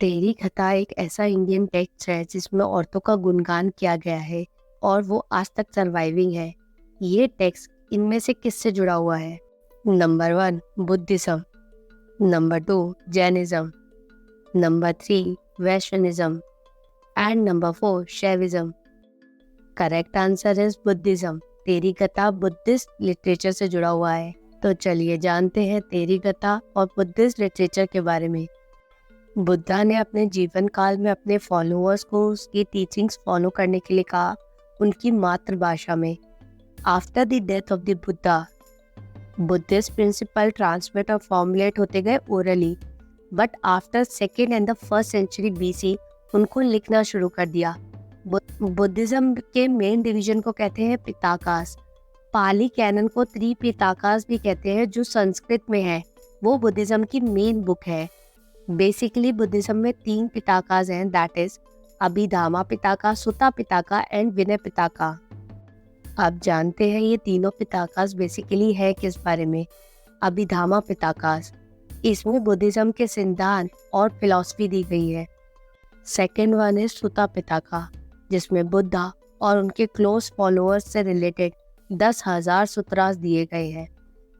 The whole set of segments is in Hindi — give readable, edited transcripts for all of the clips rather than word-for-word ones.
तेरी कथा एक ऐसा इंडियन टेक्स्ट है जिसमें औरतों का गुणगान किया गया है और वो आज तक सर्वाइविंग है। ये टेक्स्ट इनमें से किससे जुड़ा हुआ है? Number 1 Buddhism, number 2 Jainism, number 3 Vaishnavism and number 4 Shaivism. Correct answer is Buddhism. तेरी कथा बुद्धिस्ट लिटरेचर से जुड़ा हुआ है। तो चलिए जानते हैं तेरी कथा और बुद्धिस्ट लिटरेचर के बारे में। बुद्धा ने अपने जीवन काल में अपने फॉलोअर्स को उसकी टीचिंग्स फॉलो करने के लिए कहा, उनकी मातृभाषा में। After the death of the Buddha, Buddhist principle transmit और फॉर्मुलेट होते गए orally, but after second and the first century BC उनको लिखना शुरू कर दिया। बुद्धिज्म के मेन डिवीजन को कहते हैं पिताकास। पाली कैनन को त्रिपिताकास भी कहते हैं, जो संस्कृत में है। वो बुद्धिज्म की मेन बुक है। बेसिकली बुद्धिज्म में 3 पिताकास हैं, दैट इज अभिधामा पिताका, सुता पिताका एंड विनय पिताका। अब जानते हैं ये तीनों पिताकास बेसिकली है किस बारे में। अभिधामा पिताकास, इसमें बुद्धिज्म के सिद्धांत और फिलॉसफी दी गई है। सेकेंड वन इज सुता पिताका, जिसमें बुद्धा और उनके क्लोज फॉलोअर्स से रिलेटेड 10,000 सूत्रास दिए गए हैं।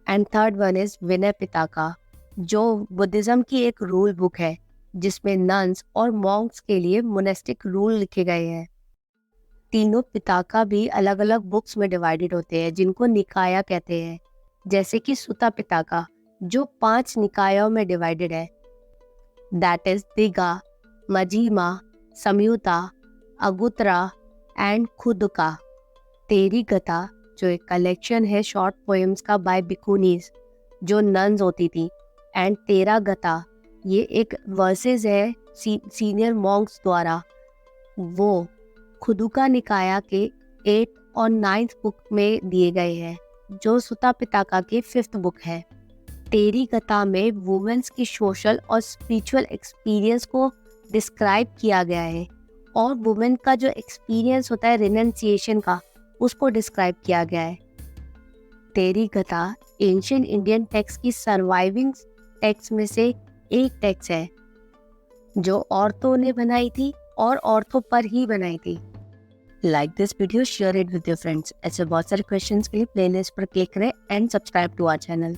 एंड थर्ड वन इज विनय पिताका, जो बुद्धिज्म की एक रूल बुक है जिसमें नन्स और मॉन्क्स के लिए मोनेस्टिक रूल लिखे गए हैं। तीनों पिताका भी अलग अलग बुक्स में डिवाइडेड होते हैं जिनको निकाया कहते हैं। जैसे कि सुता पिताका जो 5 निकायों में डिवाइडेड है, दैट इज दिगा, मजीमा, संयुता, अगुत्रा एंड खुदका। तेरी कथा जो एक कलेक्शन है शॉर्ट पोएम्स का बाय भिक्खुनीज जो नन्स होती थी। एंड तेरा गता ये एक वर्सेस है सीनियर मॉन्क्स द्वारा। वो खुदुका निकाया के 8th और 9th बुक में दिए गए हैं, जो सुता पिताका की 5th बुक है। तेरी कथा में वुमेन्स की सोशल और स्पिरिचुअल एक्सपीरियंस को डिस्क्राइब किया गया है और वुमेन का जो एक्सपीरियंस होता है रिनंसिएशन का, उसको डिस्क्राइब किया गया है। तेरी कथा एंशिएंट इंडियन टेक्स्ट की सर्वाइविंग टेक्स्ट में से एक टेक्स्ट है जो औरतों ने बनाई थी और औरतों पर ही बनाई थी। Like this video, share it with your friends. ऐसे बहुत सारे क्वेश्चंस के लिए प्लेलिस्ट पर क्लिक करें and subscribe to our channel.